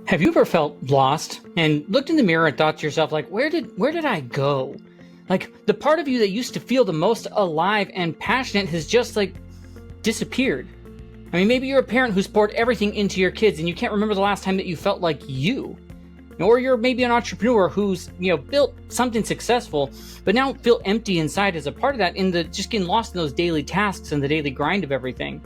Have you ever felt lost and looked in the mirror and thought to yourself, like, where did I go? Like, the part of you that used to feel the most alive and passionate has just, like, disappeared. I mean, maybe you're a parent who's poured everything into your kids and you can't remember the last time that you felt like you. Or you're maybe an entrepreneur who's, built something successful, but now feel empty inside as a part of that, just getting lost in those daily tasks and the daily grind of everything.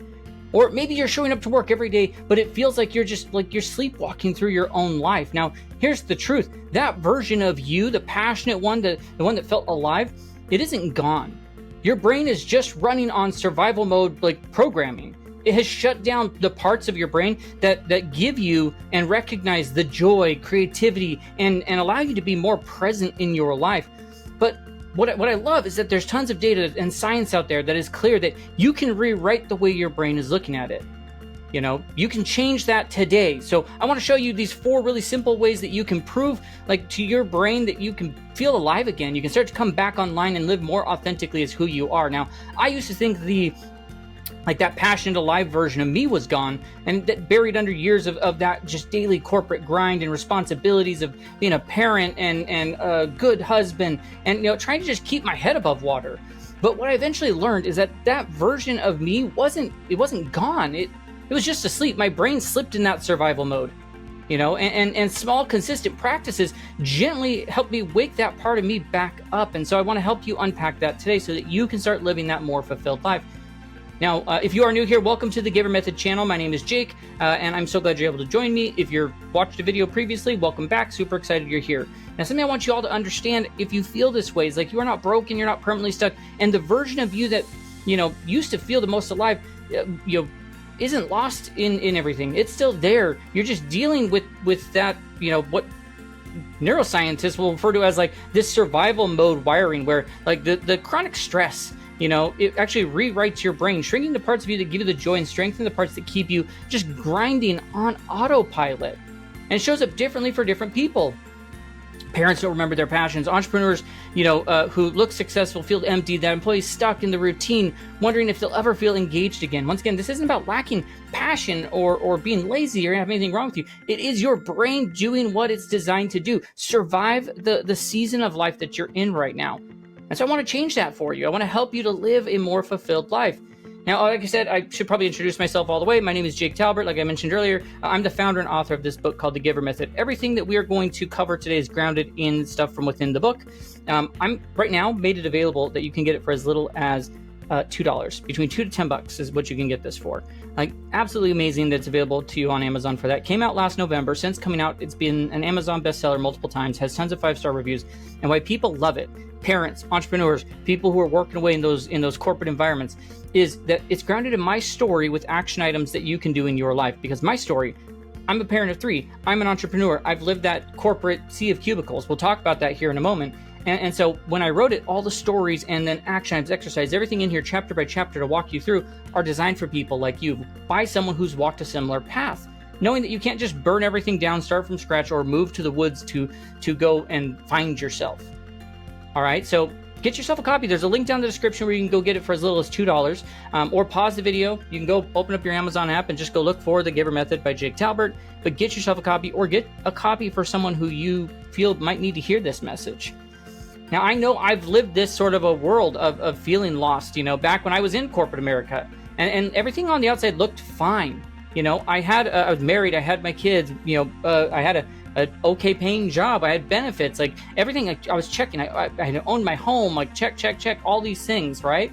Or maybe you're showing up to work every day, but it feels like you're just like you're sleepwalking through your own life. Now, here's the truth. That version of you, the passionate one, the one that felt alive, it isn't gone. Your brain is just running on survival mode, like programming. It has shut down the parts of your brain that give you and recognize the joy, creativity, and allow you to be more present in your life. But what I love is that there's tons of data and science out there that is clear that you can rewrite the way your brain is looking at it. You can change that today. So I want to show you these 4 really simple ways that you can prove, like, to your brain that you can feel alive again. You can start to come back online and live more authentically as who you are. Now, I used to think that passionate, alive version of me was gone, and that buried under years of that just daily corporate grind and responsibilities of being a parent and a good husband and trying to just keep my head above water. But what I eventually learned is that version of me wasn't gone. It was just asleep. My brain slipped in that survival mode. And small, consistent practices gently help me wake that part of me back up. And so I want to help you unpack that today so that you can start living that more fulfilled life. Now, if you are new here, welcome to the Giver Method channel. My name is Jake, and I'm so glad you're able to join me. If you've watched a video previously, welcome back. Super excited you're here. Now, something I want you all to understand, if you feel this way, is like you are not broken, you're not permanently stuck, and the version of you that, used to feel the most alive, isn't lost in everything. It's still there. You're just dealing with that, what neuroscientists will refer to as like this survival mode wiring, where like the chronic stress, it actually rewrites your brain, shrinking the parts of you that give you the joy and strengthening the parts that keep you just grinding on autopilot. And it shows up differently for different people. Parents don't remember their passions. Entrepreneurs, who look successful feel empty. That employees stuck in the routine, wondering if they'll ever feel engaged again. Once again, this isn't about lacking passion or being lazy or having anything wrong with you. It is your brain doing what it's designed to do. Survive the season of life that you're in right now. And so I want to change that for you. I want to help you to live a more fulfilled life. Now, like I said, I should probably introduce myself all the way. My name is Jake Talbert. Like I mentioned earlier, I'm the founder and author of this book called The Giver Method. Everything that we are going to cover today is grounded in stuff from within the book. I'm right now made it available that you can get it for as little as $2. Between $2 to $10 is what you can get this for. Like, absolutely amazing that's available to you on Amazon for that. Came out last November. Since coming out, it's been an Amazon bestseller multiple times, has tons of 5-star reviews, and why people love it, parents, entrepreneurs, people who are working away in those corporate environments, is that it's grounded in my story with action items that you can do in your life. Because my story, I'm a parent of 3. I'm an entrepreneur. I've lived that corporate sea of cubicles. We'll talk about that here in a moment. And so when I wrote it, all the stories and then action items, exercise, everything in here chapter by chapter to walk you through are designed for people like you, by someone who's walked a similar path, knowing that you can't just burn everything down, start from scratch, or move to the woods to go and find yourself. All right, so get yourself a copy. There's a link down in the description where you can go get it for as little as $2, or pause the video. You can go open up your Amazon app and just go look for The Giver Method by Jake Talbert, but get yourself a copy, or get a copy for someone who you feel might need to hear this message. Now, I know I've lived this sort of a world of feeling lost, back when I was in corporate America, and everything on the outside looked fine. I was married, I had my kids, I had an okay paying job, I had benefits, like everything. I was checking, I had owned my home, like check, all these things, right?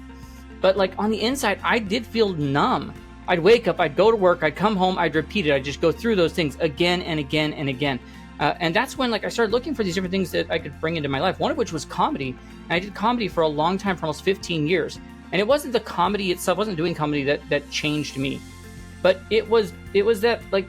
But like on the inside, I did feel numb. I'd wake up, I'd go to work, I'd come home, I'd repeat it. I'd just go through those things again and again and again. And that's when I started looking for these different things that I could bring into my life, one of which was comedy. And I did comedy for a long time, for almost 15 years. And it wasn't the comedy itself, wasn't doing comedy that changed me. But it was that, like,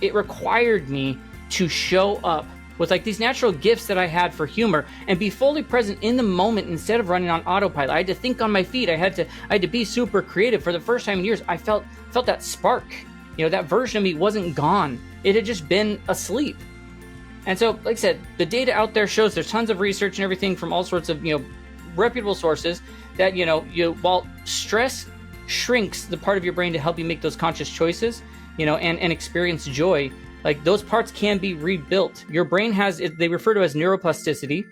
it required me to show up with like these natural gifts that I had for humor and be fully present in the moment instead of running on autopilot. I had to think on my feet. I had to be super creative. For the first time in years, I felt that spark. That version of me wasn't gone. It had just been asleep. And so, like I said, the data out there shows, there's tons of research and everything from all sorts of, reputable sources, that, while stress shrinks the part of your brain to help you make those conscious choices, and experience joy, like those parts can be rebuilt. Your brain has, they refer to as neuroplasticity.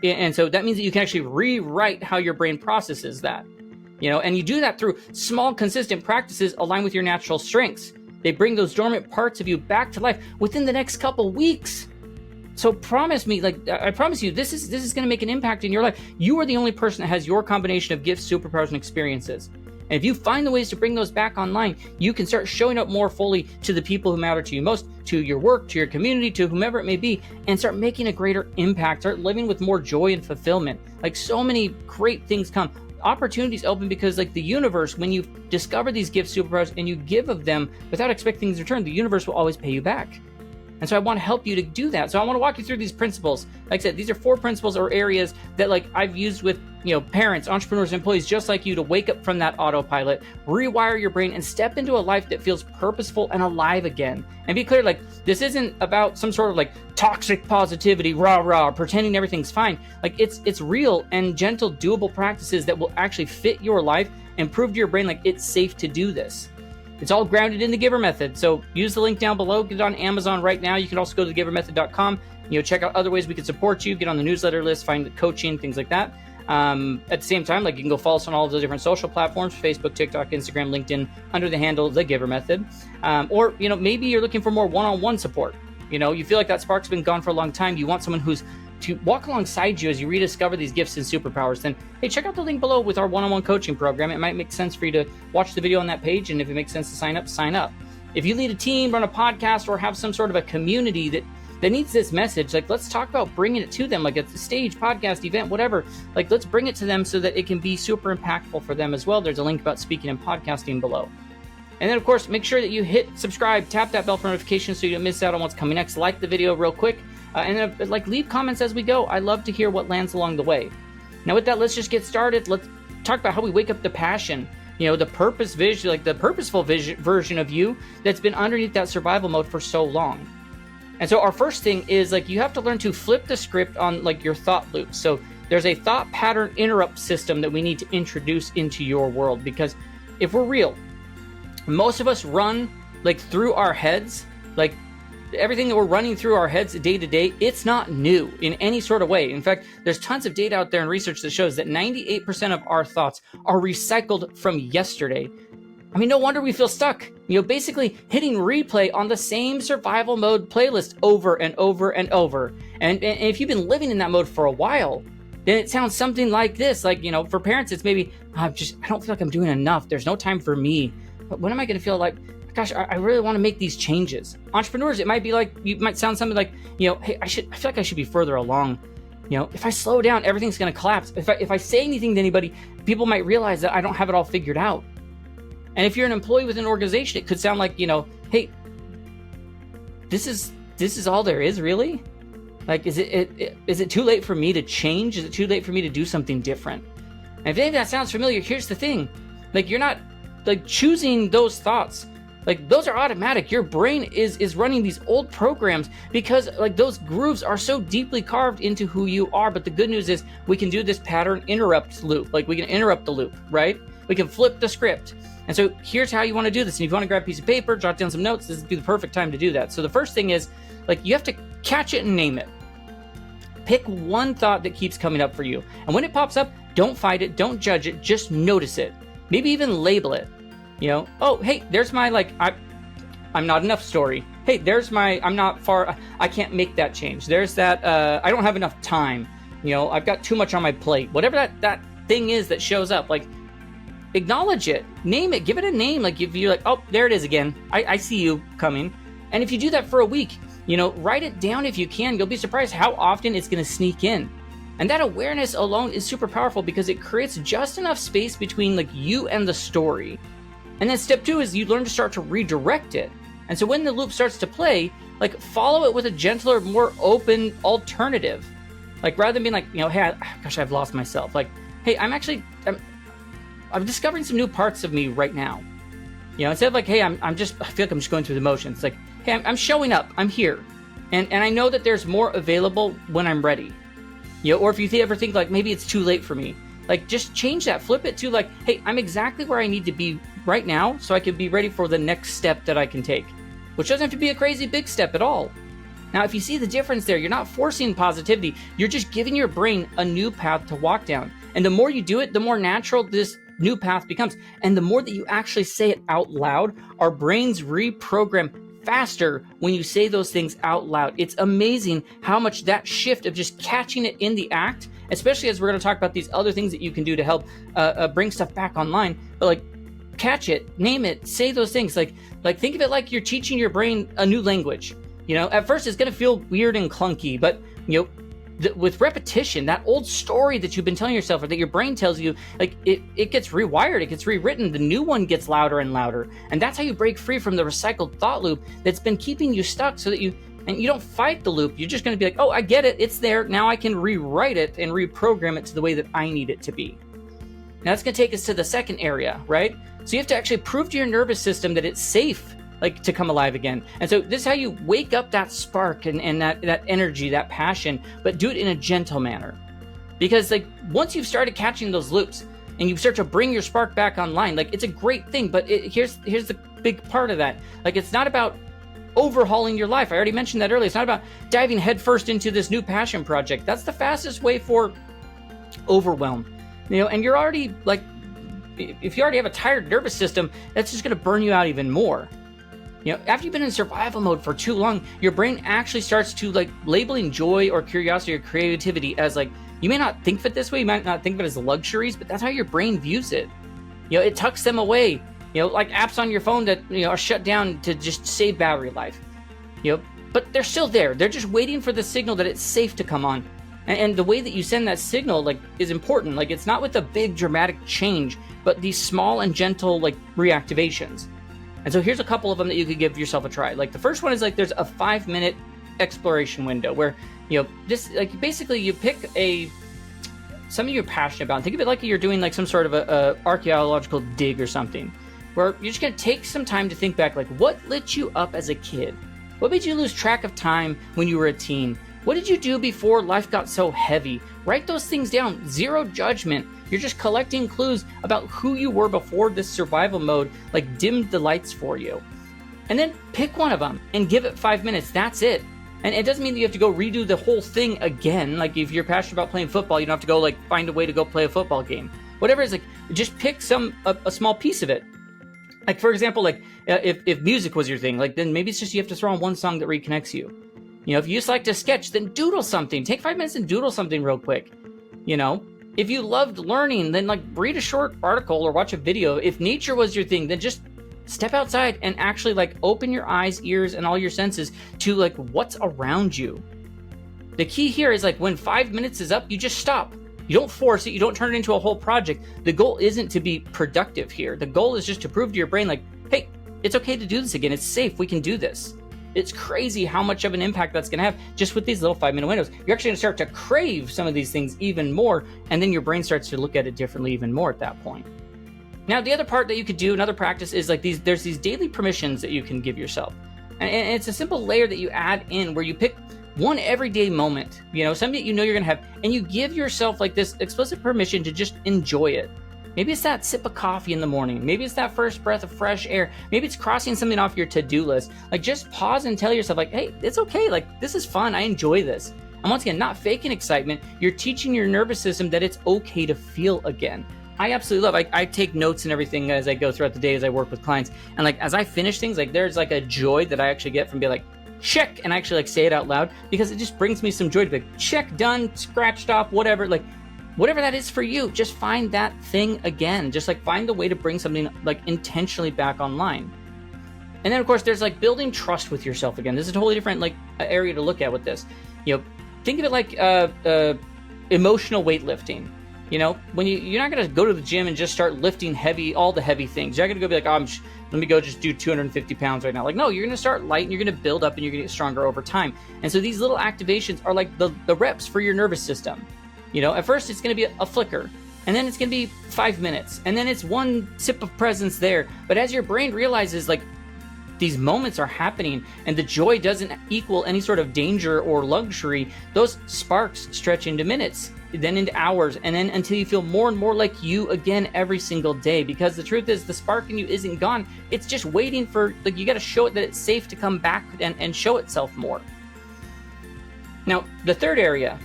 And so that means that you can actually rewrite how your brain processes that, and you do that through small, consistent practices aligned with your natural strengths. They bring those dormant parts of you back to life within the next couple weeks. So promise me, I promise you, this is going to make an impact in your life. You are the only person that has your combination of gifts, superpowers, and experiences. And if you find the ways to bring those back online, you can start showing up more fully to the people who matter to you most, to your work, to your community, to whomever it may be, and start making a greater impact, start living with more joy and fulfillment. Like so many great things come. Opportunities open because like the universe, when you discover these gifts, superpowers, and you give of them without expecting things in return, the universe will always pay you back. And so I want to help you to do that. So I want to walk you through these principles. Like I said, these are 4 principles or areas that like I've used with, parents, entrepreneurs, employees just like you to wake up from that autopilot, rewire your brain, and step into a life that feels purposeful and alive again. And be clear, like this isn't about some sort of like toxic positivity, rah, pretending everything's fine. Like it's real and gentle, doable practices that will actually fit your life and prove to your brain like it's safe to do this. It's all grounded in the GIVER method. So use the link down below, get it on Amazon right now. You can also go to thegivermethod.com, check out other ways we can support you, get on the newsletter list, find coaching, things like that. At the same time, like you can go follow us on all of the different social platforms, Facebook, TikTok, Instagram, LinkedIn, under the handle The GIVER Method. Or maybe you're looking for more one-on-one support. You feel like that spark's been gone for a long time. You want someone who's to walk alongside you as you rediscover these gifts and superpowers, then hey, check out the link below with our one-on-one coaching program. It might make sense for you to watch the video on that page, and if it makes sense to sign up, sign up. If you lead a team, run a podcast, or have some sort of a community that needs this message, like let's talk about bringing it to them, like at the stage, podcast, event, whatever. Like let's bring it to them so that it can be super impactful for them as well. There's a link about speaking and podcasting below. And then, of course, make sure that you hit subscribe, tap that bell for notifications so you don't miss out on what's coming next. Like the video real quick. And then, leave comments as we go. I love to hear what lands along the way. Now, with that, let's just get started. Let's talk about how we wake up the passion. The purpose vision, like the purposeful version of you that's been underneath that survival mode for so long. And so our first thing is like you have to learn to flip the script on like your thought loops. So there's a thought pattern interrupt system that we need to introduce into your world, because if we're real, most of us run like through our heads, like everything that we're running through our heads day to day, it's not new in any sort of way. In fact, there's tons of data out there and research that shows that 98% of our thoughts are recycled from yesterday. I mean, no wonder we feel stuck, basically hitting replay on the same survival mode playlist over and over and over. And if you've been living in that mode for a while, then it sounds something like this. Like, for parents, it's maybe, I don't feel like I'm doing enough. There's no time for me. But when am I going to feel like, gosh, I really want to make these changes? Entrepreneurs, it might be like, you might sound something like, hey, I feel like I should be further along. If I slow down, everything's going to collapse. If I say anything to anybody, people might realize that I don't have it all figured out. And if you're an employee with an organization, it could sound like, hey, this is all there is, really? Like, is it too late for me to change? Is it too late for me to do something different? And if any of that sounds familiar, here's the thing. Like, you're not like choosing those thoughts. Like those are automatic. Your brain is running these old programs because like those grooves are so deeply carved into who you are. But the good news is we can do this pattern interrupt loop. Like we can interrupt the loop, right? We can flip the script. And so here's how you want to do this. And if you want to grab a piece of paper, jot down some notes, this would be the perfect time to do that. So the first thing is like you have to catch it and name it. Pick one thought that keeps coming up for you. And when it pops up, don't fight it, don't judge it, just notice it. Maybe even label it. Oh, hey, there's my, like, I'm not enough story. Hey, there's my, I'm not far, I can't make that change. There's that, I don't have enough time. I've got too much on my plate. Whatever that thing is that shows up, like, acknowledge it, name it, give it a name. Like, if you're like, oh, there it is again. I see you coming. And if you do that for a week, write it down if you can. You'll be surprised how often it's going to sneak in. And that awareness alone is super powerful because it creates just enough space between like you and the story. And then step 2 is you learn to start to redirect it. And so when the loop starts to play, like follow it with a gentler, more open alternative. Like rather than being like, hey, gosh, I've lost myself. Like, hey, I'm discovering some new parts of me right now. Instead of like, hey, I feel like I'm just going through the motions. Like, hey, I'm showing up, I'm here. And I know that there's more available when I'm ready. Or if you ever think like, maybe it's too late for me. Like, just change that, flip it to like, hey, I'm exactly where I need to be right now so I can be ready for the next step that I can take. which doesn't have to be a crazy big step at all. Now, if you see the difference there, you're not forcing positivity, you're just giving your brain a new path to walk down. And the more you do it, the more natural this new path becomes. And the more that you actually say it out loud, our brains reprogram faster when you say those things out loud. It's amazing how much that shift of just catching it in the act, especially as we're going to talk about these other things that you can do to help bring stuff back online, but like catch it, name it, say those things. Like think of it like you're teaching your brain a new language. You know, at first it's going to feel weird and clunky, but you know, with repetition, that old story that you've been telling yourself or that your brain tells you, like it gets rewired, it gets rewritten, the new one gets louder and louder. And that's how you break free from the recycled thought loop that's been keeping you stuck, so that you don't fight the loop. You're just going to be like, oh, I get it, it's there, now I can rewrite it and reprogram it to the way that I need it to be. Now that's going to take us to the second area, right? So you have to actually prove to your nervous system that it's safe, like, to come alive again. And so this is how you wake up that spark and that energy, that passion, but do it in a gentle manner. Because like once you've started catching those loops and you start to bring your spark back online, like it's a great thing, but here's the big part of that. Like it's not about overhauling your life. I already mentioned that earlier. It's not about diving headfirst into this new passion project. That's the fastest way for overwhelm. You know, and you're already like, if you already have a tired nervous system, that's just going to burn you out even more. You know, after you've been in survival mode for too long, your brain actually starts to like labeling joy or curiosity or creativity as like, you may not think of it this way, you might not think of it as luxuries, but that's how your brain views it. You know, it tucks them away, you know, like apps on your phone that, you know, are shut down to just save battery life. You know, but they're still there. They're just waiting for the signal that it's safe to come on. And the way that you send that signal, like, is important. Like, it's not with a big dramatic change, but these small and gentle, like, reactivations. And so here's a couple of them that you could give yourself a try. Like the first one is like there's a 5-minute exploration window where, you know, this like basically you pick something you're passionate about. Think of it like you're doing like some sort of a archaeological dig or something, where you're just gonna take some time to think back, like what lit you up as a kid? What made you lose track of time when you were a teen? What did you do before life got so heavy? Write those things down. Zero judgment. You're just collecting clues about who you were before this survival mode, like dimmed the lights for you. And then pick one of them and give it 5 minutes. That's it. And it doesn't mean that you have to go redo the whole thing again. Like if you're passionate about playing football, you don't have to go like find a way to go play a football game. Whatever it is, like just pick a small piece of it. Like for example, like if music was your thing, like then maybe it's just you have to throw on one song that reconnects you. You know, if you just like to sketch, then doodle something. Take 5 minutes and doodle something real quick. You know, if you loved learning, then like read a short article or watch a video. If nature was your thing, then just step outside and actually like open your eyes, ears, and all your senses to like what's around you. The key here is like when 5 minutes is up, you just stop. You don't force it. You don't turn it into a whole project. The goal isn't to be productive here. The goal is just to prove to your brain like, hey, it's okay to do this again. It's safe. We can do this. It's crazy how much of an impact that's going to have just with these little 5-minute windows. You're actually going to start to crave some of these things even more, and then your brain starts to look at it differently even more at that point. Now, the other part that you could do, another practice, is like there's these daily permissions that you can give yourself. And it's a simple layer that you add in where you pick one everyday moment, you know, something that you know you're going to have, and you give yourself like this explicit permission to just enjoy it. Maybe it's that sip of coffee in the morning. Maybe it's that first breath of fresh air. Maybe it's crossing something off your to-do list. Like just pause and tell yourself like, hey, it's okay. Like this is fun. I enjoy this. And once again, not faking excitement. You're teaching your nervous system that it's okay to feel again. I absolutely love, I take notes and everything as I go throughout the day as I work with clients. And like, as I finish things, like there's like a joy that I actually get from being like, check, and I actually like say it out loud because it just brings me some joy to be like, check, done, scratched off, whatever. Like, whatever that is for you, just find that thing again. Just like find the way to bring something like intentionally back online. And then of course there's like building trust with yourself again. This is a totally different like area to look at with this. You know, think of it like emotional weightlifting. You know, when you're not going to go to the gym and just start lifting all the heavy things. You're not going to go be like, oh, let me go just do 250 pounds right now. Like, no, you're going to start light and you're going to build up and you're going to get stronger over time. And so these little activations are like the reps for your nervous system. You know, at first it's going to be a flicker, and then it's going to be 5 minutes, and then it's one sip of presence there. But as your brain realizes like these moments are happening and the joy doesn't equal any sort of danger or luxury, those sparks stretch into minutes. then into hours, and then until you feel more and more like you again every single day. Because the truth is, the spark in you isn't gone. It's just waiting for, like, you got to show it that it's safe to come back and show itself more. Now, the third area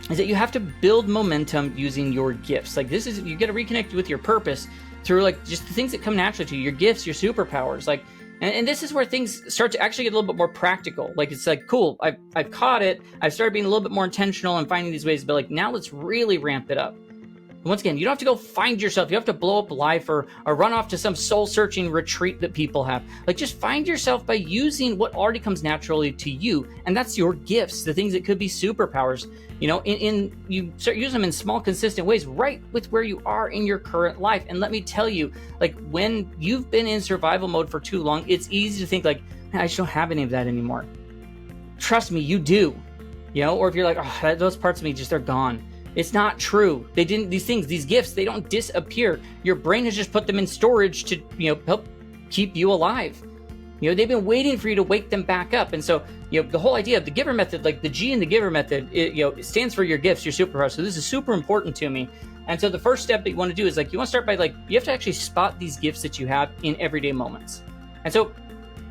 is that you have to build momentum using your gifts. Like, this is, you got to reconnect with your purpose through, like, just the things that come naturally to you, your gifts, your superpowers. Like, and this is where things start to actually get a little bit more practical. Like, it's like, cool, I've caught it. I've started being a little bit more intentional and finding these ways, but like, now let's really ramp it up. And once again, you don't have to go find yourself. You have to blow up life or run off to some soul-searching retreat that people have. Like, just find yourself by using what already comes naturally to you, and that's your gifts, the things that could be superpowers. You know, you start using them in small, consistent ways, right with where you are in your current life. And let me tell you, like, when you've been in survival mode for too long, it's easy to think like, I just don't have any of that anymore. Trust me, you do. You know, or if you're like, oh, those parts of me just, they're gone. It's not true. They didn't, these gifts, they don't disappear. Your brain has just put them in storage to, you know, help keep you alive. You know, they've been waiting for you to wake them back up. And so, you know, the whole idea of the GIVER method, like the G in the GIVER method, it stands for your gifts, your superpowers. So this is super important to me. And so the first step that you want to do is, like, you want to start by, like, you have to actually spot these gifts that you have in everyday moments. And so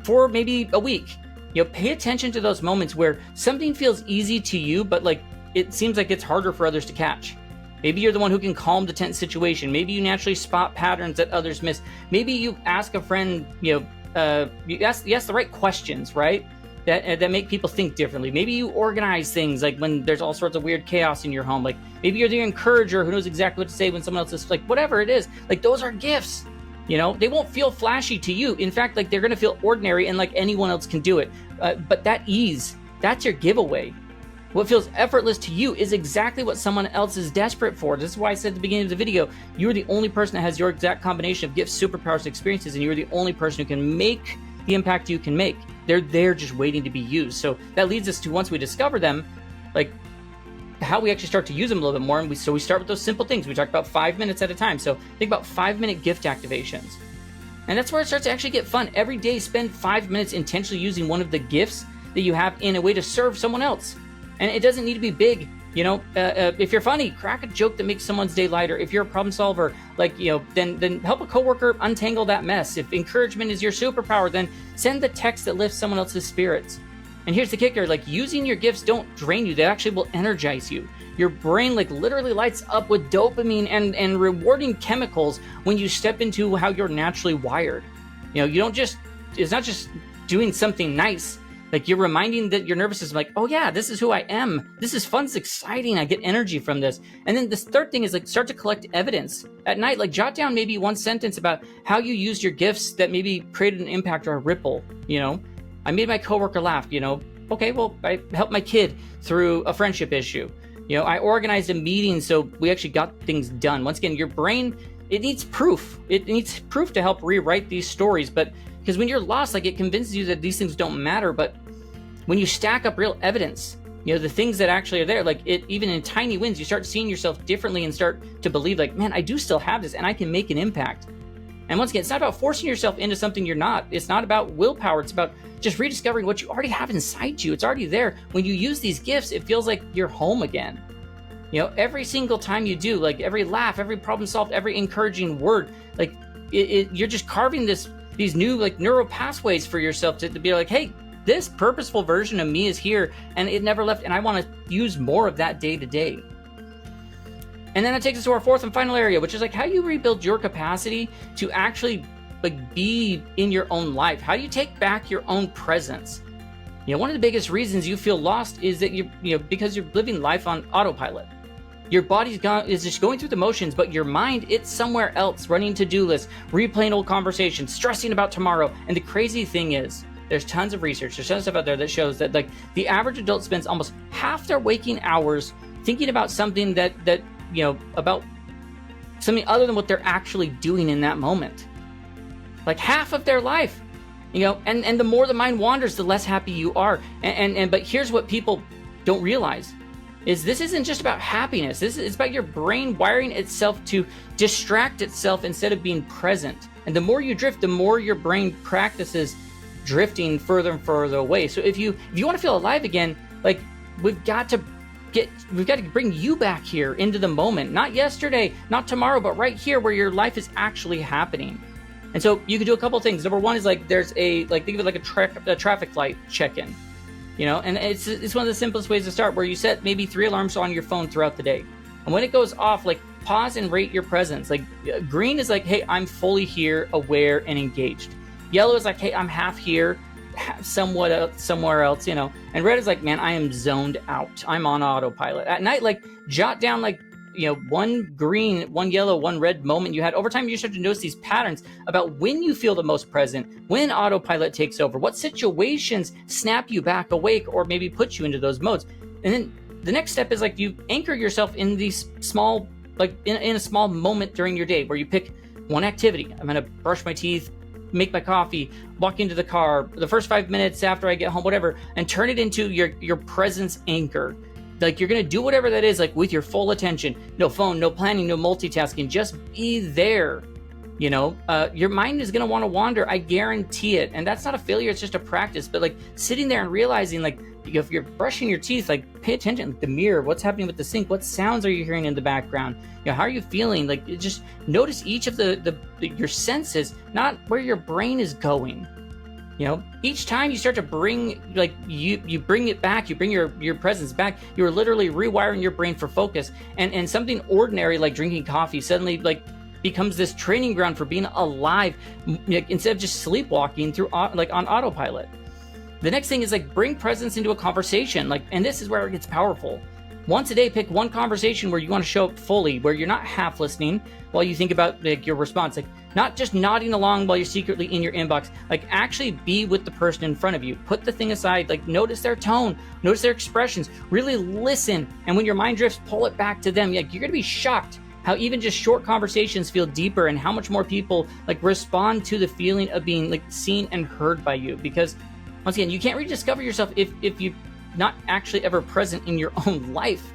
for maybe a week, you know, pay attention to those moments where something feels easy to you, but like, it seems like it's harder for others to catch. Maybe you're the one who can calm the tense situation. Maybe you naturally spot patterns that others miss. Maybe you ask a friend, you ask the right questions, right? That make people think differently. Maybe you organize things, like when there's all sorts of weird chaos in your home. Like, maybe you're the encourager who knows exactly what to say when someone else is, like, whatever it is. Like, those are gifts. You know, they won't feel flashy to you. In fact, like, they're going to feel ordinary and like anyone else can do it. But that ease, that's your giveaway. What feels effortless to you is exactly what someone else is desperate for. This is why I said at the beginning of the video, you are the only person that has your exact combination of gifts, superpowers, and experiences, and you are the only person who can make the impact you can make. They're there just waiting to be used. So that leads us to, once we discover them, like, how we actually start to use them a little bit more. And we start with those simple things. We talk about 5 minutes at a time. So think about 5-minute gift activations. And that's where it starts to actually get fun. Every day, spend 5 minutes intentionally using one of the gifts that you have in a way to serve someone else. And it doesn't need to be big. You know, if you're funny, crack a joke that makes someone's day lighter. If you're a problem solver, like, you know, then help a coworker untangle that mess. If encouragement is your superpower, then send the text that lifts someone else's spirits. And here's the kicker, like, using your gifts don't drain you. They actually will energize you. Your brain, like, literally lights up with dopamine and rewarding chemicals when you step into how you're naturally wired. You know, you don't just, it's not just doing something nice. Like, you're reminding that your nervous system, like, oh yeah, this is who I am. This is fun, it's exciting, I get energy from this. And then this third thing is, like, start to collect evidence. At night, like, jot down maybe one sentence about how you used your gifts that maybe created an impact or a ripple. You know, I made my coworker laugh, you know. Okay, well, I helped my kid through a friendship issue. You know, I organized a meeting so we actually got things done. Once again, your brain, it needs proof. It needs proof to help rewrite these stories. But because when you're lost, like, it convinces you that these things don't matter. But when you stack up real evidence, you know, the things that actually are there, like, it, even in tiny wins, you start seeing yourself differently and start to believe, like, man, I do still have this and I can make an impact. And once again, it's not about forcing yourself into something you're not. It's not about willpower. It's about just rediscovering what you already have inside you. It's already there. When you use these gifts, it feels like you're home again. You know, every single time you do, like, every laugh, every problem solved, every encouraging word, like, you're just carving these new, like, neural pathways for yourself to be like, hey, this purposeful version of me is here and it never left, and I want to use more of that day to day. And then that takes us to our fourth and final area, which is, like, how you rebuild your capacity to actually, like, be in your own life. How do you take back your own presence? You know, one of the biggest reasons you feel lost is that because you're living life on autopilot. Your body's is just going through the motions, but your mind, it's somewhere else, running to-do lists, replaying old conversations, stressing about tomorrow. And the crazy thing is, there's tons of research, there's tons of stuff out there that shows that, like, the average adult spends almost half their waking hours thinking about something that you know, about something other than what they're actually doing in that moment. Like, half of their life, you know, and the more the mind wanders, the less happy you are. But here's what people don't realize is this isn't just about happiness. It's about your brain wiring itself to distract itself instead of being present. And the more you drift, the more your brain practices drifting further and further away. So if you want to feel alive again, like, we've got to we've got to bring you back here into the moment, not yesterday, not tomorrow, but right here where your life is actually happening. And so you can do a couple of things. Number one is like there's think of it like a traffic light check-in, and it's one of the simplest ways to start, where you set maybe 3 alarms on your phone throughout the day. And when it goes off, like pause and rate your presence. Like green is like, hey, I'm fully here, aware, and engaged. Yellow is like, hey, I'm half here, somewhat somewhere else, And red is like, man, I am zoned out. I'm on autopilot. At night, like jot down like, one green, one yellow, one red moment you had. Over time, you start to notice these patterns about when you feel the most present, when autopilot takes over, what situations snap you back awake or maybe put you into those modes. And then the next step is like you anchor yourself in these small, like in a small moment during your day where you pick one activity. I'm going to brush my teeth, make my coffee, walk into the car, the first 5 minutes after I get home, whatever, and turn it into your presence anchor. Like you're going to do whatever that is, like with your full attention, no phone, no planning, no multitasking, just be there. Your mind is going to want to wander. I guarantee it. And that's not a failure. It's just a practice. But like sitting there and realizing, like, if you're brushing your teeth, like pay attention, like the mirror, what's happening with the sink, what sounds are you hearing in the background? How are you feeling? Like just notice each of your senses, not where your brain is going. Each time you start to bring, like you bring it back, you bring your presence back, you're literally rewiring your brain for focus, and something ordinary like drinking coffee suddenly like becomes this training ground for being alive, instead of just sleepwalking through like on autopilot. The next thing is like bring presence into a conversation, and this is where it gets powerful. Once a day, pick one conversation where you want to show up fully, where you're not half listening while you think about like your response, like not just nodding along while you're secretly in your inbox, like actually be with the person in front of you. Put the thing aside, like notice their tone, notice their expressions, really listen. And when your mind drifts, pull it back to them. Like you're going to be shocked how even just short conversations feel deeper, and how much more people like respond to the feeling of being like seen and heard by you. Because once again, you can't rediscover yourself if you're not actually ever present in your own life.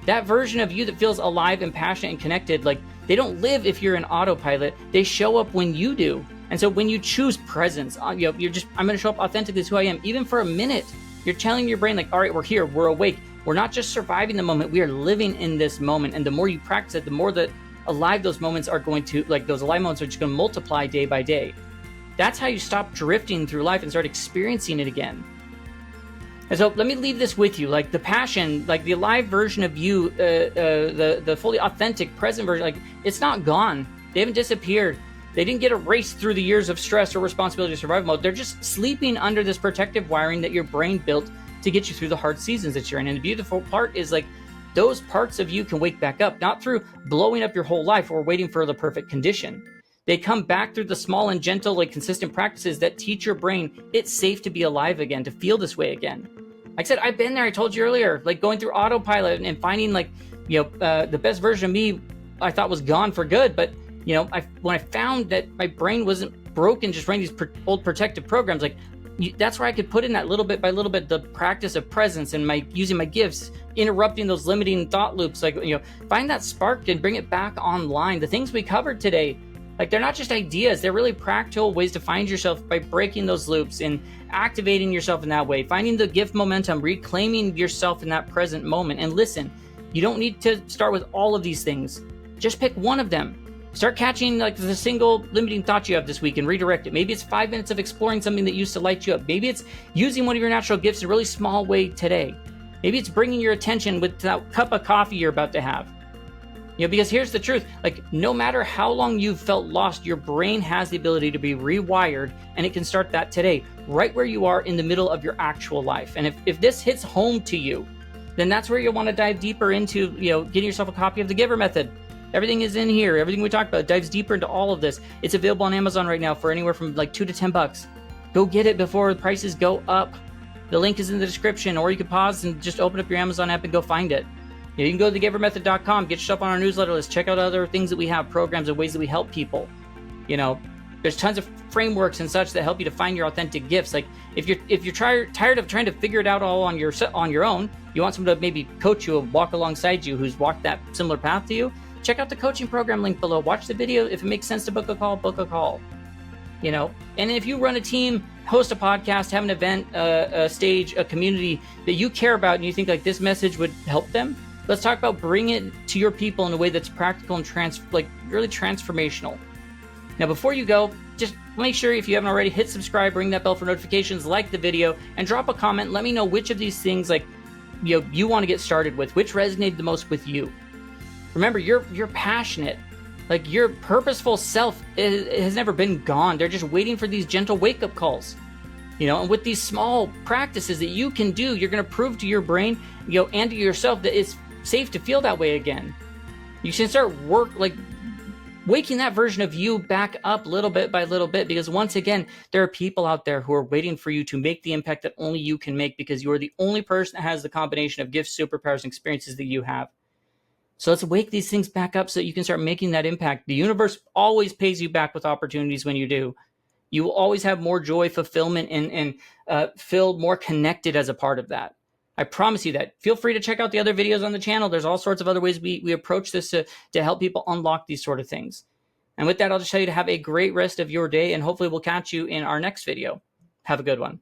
That version of you that feels alive and passionate and connected, like they don't live if you're in autopilot. They show up when you do. And so when you choose presence, you're just, I'm going to show up authentically as who I am, even for a minute. You're telling your brain like, all right, we're here, we're awake. We're not just surviving the moment, we are living in this moment. And the more you practice it, the more that alive those moments are going to, like those alive moments are just going to multiply day by day. That's how you stop drifting through life and start experiencing it again. And so let me leave this with you, like the passion, like the alive version of you, the fully authentic present version, like it's not gone. They haven't disappeared. They didn't get erased through the years of stress or responsibility or survival mode. They're just sleeping under this protective wiring that your brain built to get you through the hard seasons that you're in. And the beautiful part is like those parts of you can wake back up, not through blowing up your whole life or waiting for the perfect condition. They come back through the small and gentle, like consistent practices that teach your brain it's safe to be alive again, to feel this way again. Like I said, I've been there. I told you earlier, like going through autopilot and finding like, the best version of me I thought was gone for good. But, when I found that my brain wasn't broken just running these old protective programs, like that's where I could put in that little bit by little bit, the practice of presence and using my gifts, interrupting those limiting thought loops, like, find that spark and bring it back online. The things we covered today, like they're not just ideas, they're really practical ways to find yourself by breaking those loops and activating yourself in that way, finding the gift momentum, reclaiming yourself in that present moment. And listen, you don't need to start with all of these things. Just pick one of them. Start catching like the single limiting thought you have this week and redirect it. Maybe it's 5 minutes of exploring something that used to light you up. Maybe it's using one of your natural gifts in a really small way today. Maybe it's bringing your attention with that cup of coffee you're about to have. Because here's the truth, like no matter how long you've felt lost, your brain has the ability to be rewired, and it can start that today, right where you are in the middle of your actual life. And if this hits home to you, then that's where you'll want to dive deeper into, getting yourself a copy of the GIVER method. Everything is in here. Everything we talked about dives deeper into all of this. It's available on Amazon right now for anywhere from like $2 to $10. Go get it before the prices go up. The link is in the description, or you can pause and just open up your Amazon app and go find it. You can go to thegivermethod.com, get yourself on our newsletter list, check out other things that we have, programs and ways that we help people. There's tons of frameworks and such that help you to find your authentic gifts. Like if you're tired of trying to figure it out all on your own, you want someone to maybe coach you or walk alongside you who's walked that similar path to you, check out the coaching program link below. Watch the video. If it makes sense to book a call, book a call. And if you run a team, host a podcast, have an event, a stage, a community that you care about and you think like this message would help them, let's talk about bringing it to your people in a way that's practical and really transformational. Now, before you go, just make sure, if you haven't already, hit subscribe, ring that bell for notifications, like the video, and drop a comment. Let me know which of these things you want to get started with, which resonated the most with you. Remember, you're passionate. Like, your purposeful self has never been gone. They're just waiting for these gentle wake-up calls. And with these small practices that you can do, you're going to prove to your brain, and to yourself that it's safe to feel that way again. You can start waking that version of you back up little bit by little bit, because once again, there are people out there who are waiting for you to make the impact that only you can make, because you are the only person that has the combination of gifts, superpowers, and experiences that you have. So let's wake these things back up so that you can start making that impact. The universe always pays you back with opportunities when you do. You will always have more joy, fulfillment, and feel more connected as a part of that. I promise you that. Feel free to check out the other videos on the channel. There's all sorts of other ways we approach this to help people unlock these sort of things. And with that, I'll just tell you to have a great rest of your day, and hopefully we'll catch you in our next video. Have a good one.